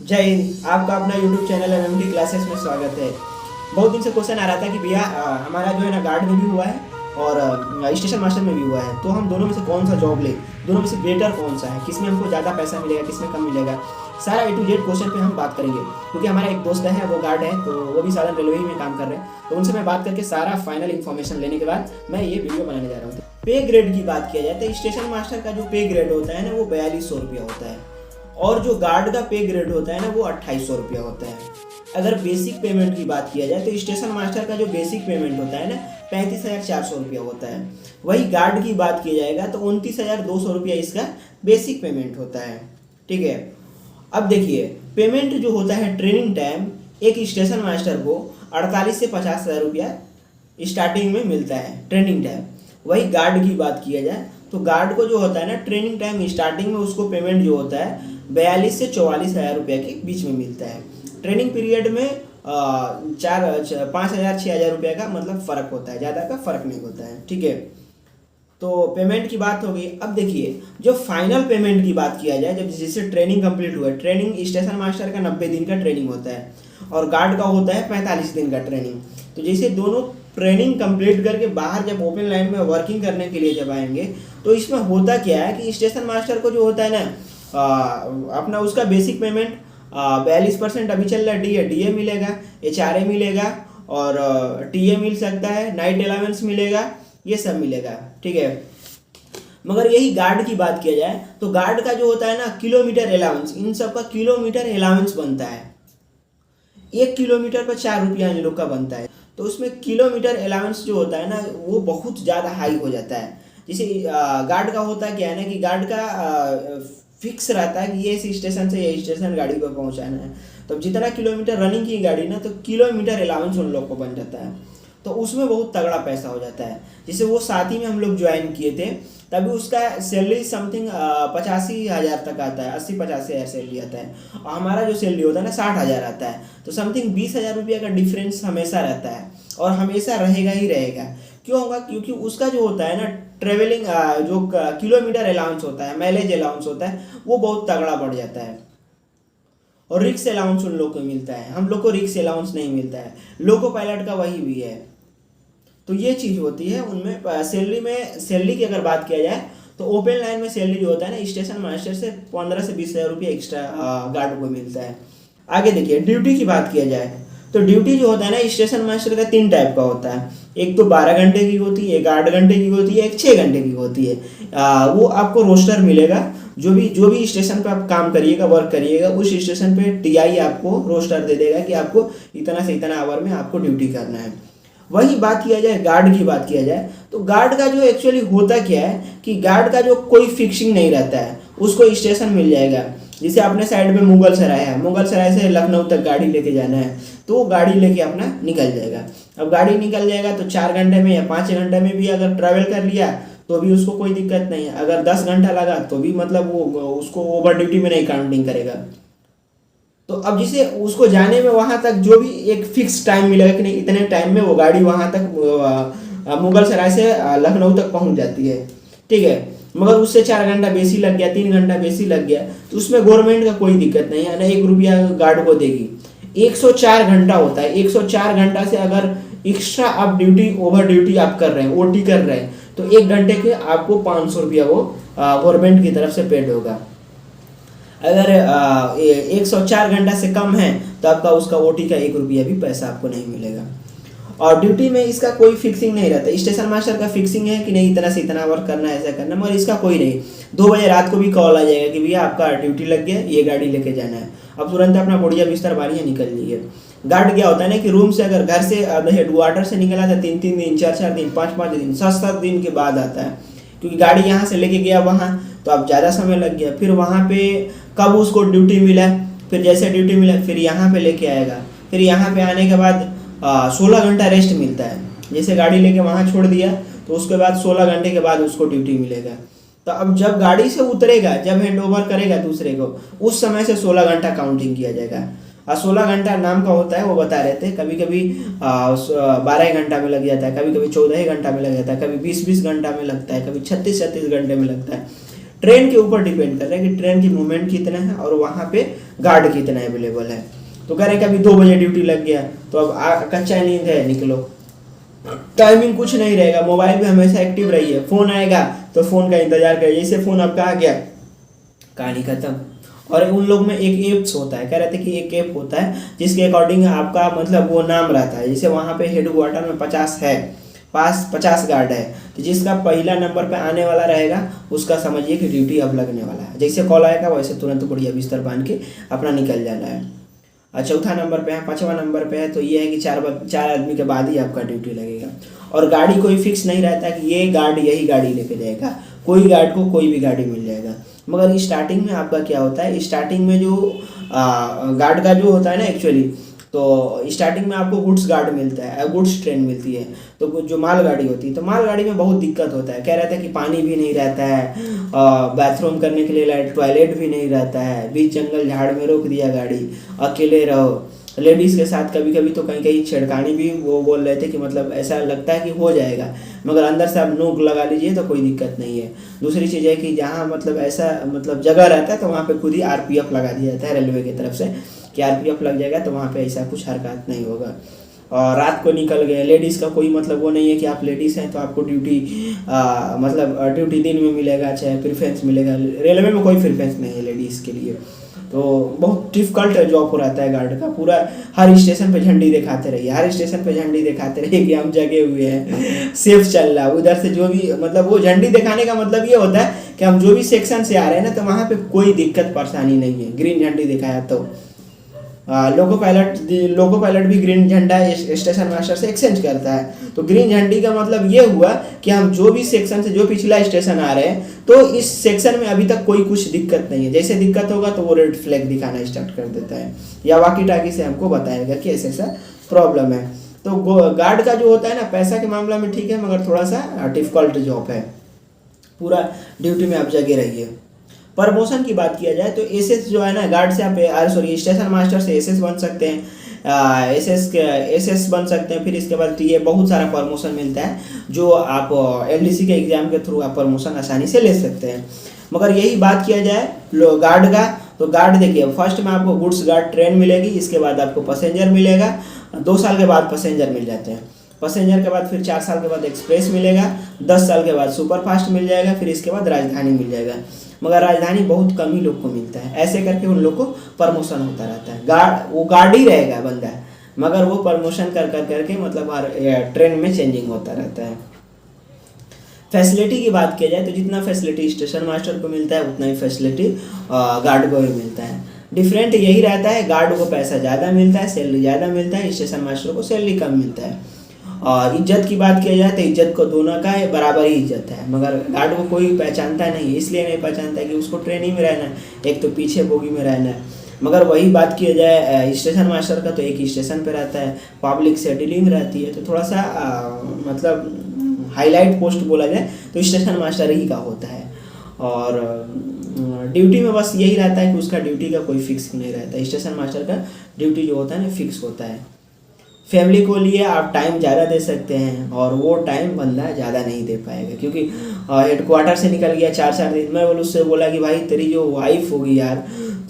जय हिंद। आपका अपना यूट्यूब चैनल एमएमडी क्लासेस में स्वागत है। बहुत दिन से क्वेश्चन आ रहा था कि भैया हमारा जो है ना गार्ड में भी हुआ है और स्टेशन मास्टर में भी हुआ है, तो हम दोनों में से कौन सा जॉब ले, दोनों में से बेटर कौन सा है, किसमें हमको ज़्यादा पैसा मिलेगा, किसमें कम मिलेगा। सारा A to Z क्वेश्चन पे हम बात करेंगे, क्योंकि हमारा एक दोस्त है वो गार्ड है, तो वो भी साधारण रेलवे ही में काम कर रहे हैं। तो उनसे मैं बात करके सारा फाइनल इन्फॉर्मेशन लेने के बाद मैं ये वीडियो बनाने जा रहा हूँ। पे ग्रेड की बात किया जाए तो स्टेशन मास्टर का जो पे ग्रेड होता है ना वो 4200 रुपया होता है, और जो गार्ड का पे ग्रेड होता है ना वो 2800 रुपया होता है। अगर बेसिक पेमेंट की बात किया जाए तो स्टेशन मास्टर का जो बेसिक पेमेंट होता है ना 35,400 रुपया होता है। वही गार्ड की बात की जाएगा तो 29,200 रुपया इसका बेसिक पेमेंट होता है। ठीक है, अब देखिए पेमेंट जो होता है ट्रेनिंग टाइम एक स्टेशन मास्टर को 48 से 50,000 रुपया स्टार्टिंग में मिलता है ट्रेनिंग टाइम। वही गार्ड की बात किया जाए तो गार्ड को जो होता है ना ट्रेनिंग टाइम स्टार्टिंग में उसको पेमेंट जो होता है 42 से 44,000 रुपये के बीच में मिलता है। ट्रेनिंग पीरियड में 5,000 6,000 रुपये का मतलब फ़र्क होता है, ज़्यादा का फ़र्क नहीं होता है। ठीक है, तो पेमेंट की बात हो गई। अब देखिए जो फाइनल पेमेंट की बात किया जाए, जब जैसे ट्रेनिंग कंप्लीट हुआ है, ट्रेनिंग स्टेशन मास्टर का 90 दिन का ट्रेनिंग होता है और गार्ड का होता है 45 दिन का ट्रेनिंग। तो जैसे दोनों ट्रेनिंग कंप्लीट करके बाहर जब ओपन लाइन में वर्किंग करने के लिए जब आएंगे तो इसमें होता क्या है कि स्टेशन मास्टर को जो होता है ना अपना उसका बेसिक पेमेंट 42% अभी चल रहा है। डीए मिलेगा, HRA मिलेगा और टीए मिल सकता है, नाइट अलाउंस मिलेगा, ये सब मिलेगा। ठीक है, मगर यही गार्ड की बात किया जाए तो गार्ड का जो होता है ना किलोमीटर अलाउंस, इन सब का किलोमीटर अलाउंस बनता है। 1 किलोमीटर पर 4 रुपया इन लोग का बनता है, तो उसमें किलोमीटर अलाउंस जो होता है ना वो बहुत ज़्यादा हाई हो जाता है। जैसे गार्ड का होता है क्या है ना कि गार्ड का फिक्स रहता है कि ये इस स्टेशन से ये स्टेशन गाड़ी को पहुंचाना है, तो जितना किलोमीटर रनिंग की गाड़ी ना तो किलोमीटर अलाउंस उन लोग को बन जाता है, तो उसमें बहुत तगड़ा पैसा हो जाता है। जैसे वो साथ ही में हम लोग ज्वाइन किए थे तभी उसका सैलरी समथिंग 85,000 तक आता है, 80-85,000 सैलरी आता है, और हमारा जो सैलरी होता है ना 60,000 आता है। तो समथिंग 20,000 रुपये का डिफरेंस हमेशा रहता है और हमेशा रहेगा ही रहेगा। क्यों होगा? क्योंकि उसका जो होता है ना ट्रेवलिंग जो किलोमीटर अलाउंस होता है, माइलेज अलाउंस होता है, वो बहुत तगड़ा बढ़ जाता है। और रिक्स अलाउंस उन लोग को मिलता है, हम लोग को रिक्स अलाउंस नहीं मिलता है। लोको पायलट का वही भी है। तो ये चीज़ होती है उनमें। सैलरी की अगर बात किया जाए तो ओपन लाइन में सैलरी जो होता है ना स्टेशन मास्टर से 15 से 20,000 रुपये एक्स्ट्रा गार्ड को मिलता है। आगे देखिए ड्यूटी की बात किया जाए तो ड्यूटी जो होता है ना स्टेशन मास्टर का 3 टाइप का होता है। एक तो 12 घंटे की होती है, एक 8 घंटे की होती है, एक 6 घंटे की होती है। वो आपको रोस्टर मिलेगा, जो भी स्टेशन पे आप काम करिएगा, वर्क करिएगा, उस स्टेशन पे टीआई आपको रोस्टर दे देगा कि आपको इतना से इतना आवर में आपको ड्यूटी करना है। वही बात किया जाए गार्ड की बात किया जाए तो गार्ड का जो एक्चुअली होता क्या है कि गार्ड का जो कोई फिक्सिंग नहीं रहता है, उसको स्टेशन मिल जाएगा। जैसे अपने साइड में मुगल सराय है, मुगल सराय से लखनऊ तक गाड़ी लेके जाना है तो वो गाड़ी लेके अपना निकल जाएगा। अब गाड़ी निकल जाएगा तो 4 घंटे में या 5 घंटे में भी अगर ट्रैवल कर लिया तो भी उसको कोई दिक्कत नहीं है। अगर 10 घंटा लगा तो भी मतलब वो उसको ओवर ड्यूटी में नहीं काउंटिंग करेगा। तो अब जिसे उसको जाने में वहाँ तक जो भी एक फिक्स टाइम मिलेगा कि नहीं इतने टाइम में वो गाड़ी वहाँ तक मुगल सराय से लखनऊ तक पहुँच जाती है। ठीक है, मगर उससे 4 घंटा बेसी लग गया, 3 घंटा बेसी लग गया तो उसमें गवर्नमेंट का कोई दिक्कत नहीं है ना, 1 रुपया गार्ड को देगी। 104 घंटा होता है, 104 घंटा से अगर एक्स्ट्रा आप ड्यूटी ओवर ड्यूटी आप कर रहे हैं, ओटी कर रहे हैं, तो 1 घंटे के आपको 500 रुपया वो गवर्नमेंट की तरफ से पेड होगा। अगर 104 घंटा से कम है तो आपका उसका ओटी का 1 रुपया भी पैसा आपको नहीं मिलेगा। और ड्यूटी में इसका कोई फिक्सिंग नहीं रहता। स्टेशन मास्टर का फिक्सिंग है कि नहीं इतना से इतना वर्क करना है, ऐसा करना, मगर इसका कोई नहीं। 2 बजे रात को भी कॉल आ जाएगा कि भैया आपका ड्यूटी लग गया, ये गाड़ी लेके जाना है। अब तुरंत अपना बढ़िया बिस्तर बारियाँ निकल लीजिए। गार्ड क्या होता है ना कि रूम से अगर घर से हेडक्वार्टर से निकला था 3-3 दिन, 4-4 दिन, 5-5 दिन, 7-7 दिन के बाद आता है, क्योंकि गाड़ी यहाँ से लेके गया वहाँ तो अब ज़्यादा समय लग गया। फिर वहाँ पे कब उसको ड्यूटी मिला, फिर जैसे ड्यूटी मिला फिर यहाँ पे लेके आएगा, फिर यहाँ पे आने के बाद 16 घंटा रेस्ट मिलता है। जैसे गाड़ी लेके वहाँ छोड़ दिया तो उसके बाद 16 घंटे के बाद उसको ड्यूटी मिलेगा। तो अब जब गाड़ी से उतरेगा, जब हैंड ओवर करेगा दूसरे को, उस समय से 16 घंटा काउंटिंग किया जाएगा। और 16 घंटा नाम का होता है, वो बता रहे थे, कभी कभी 12 घंटा में लग जाता है, कभी कभी 14 घंटा में लग जाता है, कभी 20-20 घंटा में लगता है, कभी 36-36 घंटे में लगता है। ट्रेन के ऊपर डिपेंड कर रहा है कि ट्रेन की मूवमेंट कितना है और वहाँ पे गार्ड कितना अवेलेबल है। तो कह रहे हैं कि अभी 2 बजे ड्यूटी लग गया, तो अब कच्चा नींद है, निकलो। टाइमिंग कुछ नहीं रहेगा, मोबाइल भी हमेशा एक्टिव रही है, फ़ोन आएगा तो फ़ोन का इंतजार करिए, जैसे फ़ोन आपका आ गया कहानी खत्म। और उन लोग में एक एप्स होता है, कह रहे थे कि एक ऐप होता है जिसके अकॉर्डिंग आपका मतलब वो नाम रहता है, जैसे वहाँ पे हेडक्वार्टर में 50 है, पास 50 गार्ड है, तो जिसका पहला नंबर पे आने वाला रहेगा उसका समझिए कि ड्यूटी अब लगने वाला है। जैसे कॉल आएगा वैसे तुरंत बढ़िया बिस्तर बांध के अपना निकल जाना है। चौथा नंबर पे है, 5वां नंबर पे है, तो ये है कि 4 आदमी के बाद ही आपका ड्यूटी लगेगा। और गाड़ी कोई फिक्स नहीं रहता कि ये गार्ड यही गाड़ी लेके जाएगा, कोई गार्ड को कोई भी गाड़ी मिल जाएगा। मगर स्टार्टिंग में आपका क्या होता है, स्टार्टिंग में जो गार्ड का जो होता है ना एक्चुअली, तो स्टार्टिंग में आपको गुड्स गार्ड मिलता है, गुड्स ट्रेन मिलती है। तो जो मालगाड़ी होती है, तो मालगाड़ी में बहुत दिक्कत होता है, कह रहा था कि पानी भी नहीं रहता है, बाथरूम करने के लिए टॉयलेट भी नहीं रहता है, बीच जंगल झाड़ में रोक दिया गाड़ी, अकेले रहो। लेडीज़ के साथ कभी कभी तो कहीं कहीं छेड़खानी भी वो बोल रहे थे कि मतलब ऐसा लगता है कि हो जाएगा, मगर अंदर से आप नोक लगा लीजिए तो कोई दिक्कत नहीं है। दूसरी चीज़ है कि जहाँ मतलब ऐसा मतलब जगह रहता है तो वहाँ पे खुद ही आरपीएफ लगा दिया जाता है रेलवे की तरफ से, कि आरपीएफ लग जाएगा तो वहाँ पे ऐसा कुछ हरकत नहीं होगा। और रात को निकल गए, लेडीज़ का कोई मतलब वो नहीं है कि आप लेडीज़ हैं तो आपको ड्यूटी मतलब ड्यूटी दिन में मिलेगा, चाहे प्रेफरेंस मिलेगा। रेलवे में कोई प्रेफरेंस नहीं है लेडीज़ के लिए, तो बहुत डिफिकल्ट जॉब हो रहता है गार्ड का। पूरा हर स्टेशन पे झंडी दिखाते रहिए, हर स्टेशन पे झंडी दिखाते रहिए कि हम जगे हुए हैं, सेफ चल रहा है। उधर से जो भी मतलब वो झंडी दिखाने का मतलब ये होता है कि हम जो भी सेक्शन से आ रहे हैं ना, तो वहाँ पे कोई दिक्कत परेशानी नहीं है। ग्रीन झंडी दिखाया तो लोको पायलट भी ग्रीन झंडा स्टेशन मास्टर से एक्सचेंज करता है। तो ग्रीन झंडी का मतलब ये हुआ कि हम जो भी सेक्शन से जो पिछला स्टेशन आ रहे हैं, तो इस सेक्शन में अभी तक कोई कुछ दिक्कत नहीं है। जैसे दिक्कत होगा तो वो रेड फ्लैग दिखाना स्टार्ट कर देता है, या वाकी टाकी से हमको बताएगा कि ऐसा ऐसा प्रॉब्लम है। तो गार्ड का जो होता है ना, पैसा के मामला में ठीक है, मगर थोड़ा सा डिफिकल्ट जॉब है। पूरा ड्यूटी में आप जगे रहिए। प्रमोशन की बात किया जाए तो एसएस जो है ना, गार्ड से आप स्टेशन मास्टर से एसएस बन सकते हैं, एसएस बन सकते हैं। फिर इसके बाद टीए, बहुत सारा प्रमोशन मिलता है जो आप एलडीसी के एग्जाम के थ्रू आप प्रमोशन आसानी से ले सकते हैं। मगर यही बात किया जाए गार्ड का, तो गार्ड देखिए, फर्स्ट में आपको गुड्स गार्ड ट्रेन मिलेगी, इसके बाद आपको पैसेंजर मिलेगा, 2 साल के बाद पैसेंजर मिल जाते हैं। पैसेंजर के बाद फिर 4 साल के बाद एक्सप्रेस मिलेगा, 10 साल के बाद सुपर फास्ट मिल जाएगा, फिर इसके बाद राजधानी मिल जाएगा। मगर राजधानी बहुत कम ही लोग को मिलता है, ऐसे करके उन लोग को प्रमोशन होता रहता है। वो गार्ड ही रहेगा बंदा, मगर वो प्रमोशन कर करके मतलब हर ट्रेन में चेंजिंग होता रहता है। फैसिलिटी की बात की जाए तो जितना फैसिलिटी स्टेशन मास्टर को मिलता है उतना ही फैसिलिटी गार्ड को भी मिलता है। डिफरेंट यही रहता है, गार्ड को पैसा ज़्यादा मिलता है, सैलरी ज़्यादा मिलता है, स्टेशन मास्टर को सैलरी कम मिलता है। और इज्जत की बात किया जाए तो इज्जत को दोनों का है, बराबर ही इज्जत है। मगर गार्ड को कोई पहचानता नहीं, इसलिए नहीं पहचानता कि उसको ट्रेनिंग में रहना है, एक तो पीछे बोगी में रहना है। मगर वही बात किया जाए स्टेशन मास्टर का, तो एक ही स्टेशन पे रहता है, पब्लिक से डीलिंग रहती है, तो थोड़ा सा मतलब हाईलाइट पोस्ट बोला जाए तो स्टेशन मास्टर ही का होता है। और ड्यूटी में बस यही रहता है कि उसका ड्यूटी का कोई फिक्स नहीं रहता है। स्टेशन मास्टर का ड्यूटी जो होता है ना, फिक्स होता है। फैमिली को लिए आप टाइम ज़्यादा दे सकते हैं, और वो टाइम बंदा ज़्यादा नहीं दे पाएगा, क्योंकि हेडक्वार्टर से निकल गया 4 दिन। मैं उससे बोला कि भाई तेरी जो वाइफ होगी यार,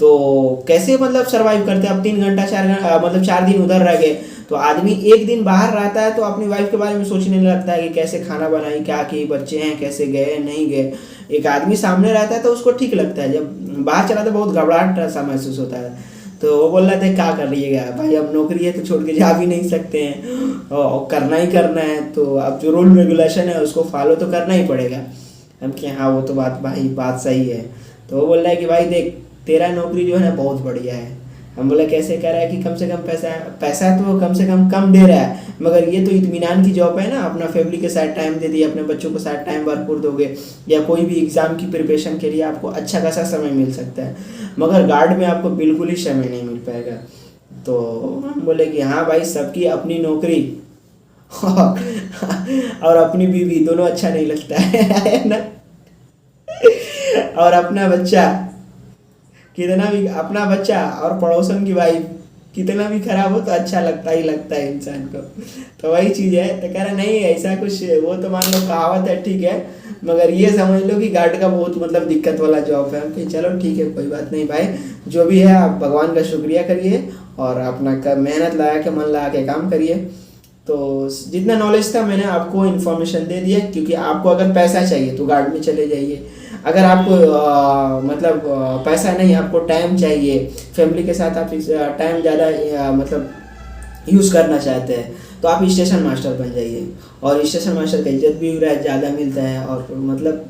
तो कैसे मतलब सर्वाइव करते हैं आप 3 घंटा 4 घंटा मतलब 4 दिन उधर रह गए। तो आदमी एक दिन बाहर रहता है तो अपनी वाइफ के बारे में सोचने लगता है कि कैसे खाना बनाई, क्या की, बच्चे हैं कैसे गए नहीं गए। एक आदमी सामने रहता है तो उसको ठीक लगता है, जब बाहर चला तो बहुत घबराहट सा महसूस होता है। तो वो बोल रहे थे क्या कर रहिएगा भाई, अब नौकरी है तो छोड़ के जा भी नहीं सकते हैं, और करना ही करना है, तो अब जो रूल रेगुलेशन है उसको फॉलो तो करना ही पड़ेगा। हम कि हाँ वो तो बात सही है। तो वो बोल रहा है कि भाई देख, तेरा नौकरी जो है ना बहुत बढ़िया है। हम बोले कैसे कह रहा है कि कम से कम पैसा तो कम से कम दे रहा है, मगर ये तो इत्मीनान की जॉब है ना, अपना फैमिली के साथ टाइम दे दिए, अपने बच्चों के साथ टाइम भरपूर दोगे, या कोई भी एग्ज़ाम की प्रिपरेशन के लिए आपको अच्छा खासा समय मिल सकता है। मगर गार्ड में आपको बिल्कुल ही समय नहीं मिल पाएगा। तो हम बोले कि हाँ भाई, सबकी अपनी नौकरी और अपनी बीवी दोनों अच्छा नहीं लगता है ना। और अपना बच्चा कितना भी, अपना बच्चा और पड़ोसन की वाइफ कितना भी खराब हो तो अच्छा लगता ही लगता है इंसान को। तो वही चीज़ है। तो कह रहा नहीं ऐसा कुछ, वो तो मान लो कहावत है ठीक है, मगर ये समझ लो कि गार्ड का बहुत मतलब दिक्कत वाला जॉब है। कि चलो ठीक है कोई बात नहीं भाई, जो भी है आप भगवान का शुक्रिया करिए और अपना मेहनत लगा के मन लगा के काम करिए। तो जितना नॉलेज था मैंने आपको इन्फॉर्मेशन दे दिया, क्योंकि आपको अगर पैसा चाहिए तो गार्ड में चले जाइए। अगर आपको मतलब पैसा नहीं, आपको टाइम चाहिए, फैमिली के साथ आप टाइम ज़्यादा मतलब यूज़ करना चाहते हैं, तो आप स्टेशन मास्टर बन जाइए। और स्टेशन मास्टर का इज्जत भी हो रहा है, ज़्यादा मिलता है, और मतलब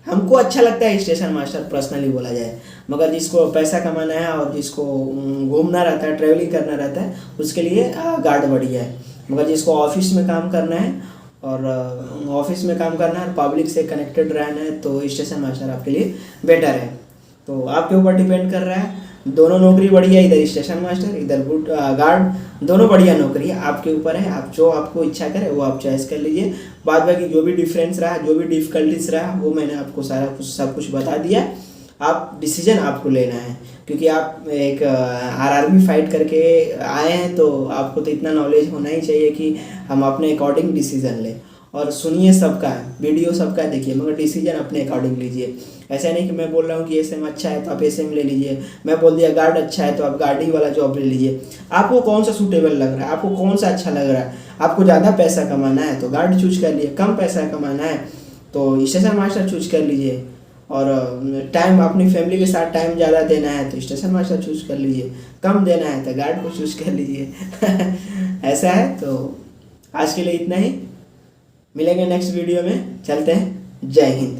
हमको अच्छा लगता है स्टेशन मास्टर पर्सनली बोला जाए। मगर जिसको पैसा कमाना है और जिसको घूमना रहता है, ट्रैवलिंग करना रहता है, उसके लिए गार्ड बढ़िया है। मगर जिसको ऑफिस में काम करना है और ऑफिस में काम करना है, पब्लिक से कनेक्टेड रहना है, तो स्टेशन मास्टर आपके लिए बेटर है। तो आपके ऊपर डिपेंड कर रहा है। दोनों नौकरी बढ़िया, इधर स्टेशन मास्टर, इधर गार्ड, दोनों बढ़िया नौकरी है। आपके ऊपर है, आप जो आपको इच्छा करे वो आप चॉइस कर लीजिए। बाद बाकी जो भी डिफरेंस रहा, जो भी डिफिकल्टीज रहा, वो मैंने आपको सारा कुछ सब कुछ बता दिया। आप डिसीजन आपको लेना है, क्योंकि आप एक आर्मी फाइट करके आए हैं, तो आपको तो इतना नॉलेज होना ही चाहिए कि हम अपने अकॉर्डिंग डिसीजन लें। और सुनिए सबका, वीडियो सबका देखिए, मगर डिसीजन अपने अकॉर्डिंग लीजिए। ऐसा नहीं कि मैं बोल रहा हूँ कि एसएम अच्छा है तो आप एसएम ले लीजिए, मैं बोल दिया गार्ड अच्छा है तो आप गार्डी वाला जॉब ले लीजिए। आपको कौन सा सूटेबल लग रहा है, आपको कौन सा अच्छा लग रहा है। आपको ज़्यादा पैसा कमाना है तो गार्ड चूज कर लीजिए, कम पैसा कमाना है तो स्टेशन मास्टर चूज कर लीजिए। और टाइम अपनी फैमिली के साथ टाइम ज़्यादा देना है तो स्टेशन मास्टर चूज कर लीजिए, कम देना है तो गार्ड को चूज कर लीजिए। ऐसा है। तो आज के लिए इतना ही, मिलेंगे नेक्स्ट वीडियो में। चलते हैं, जय हिंद।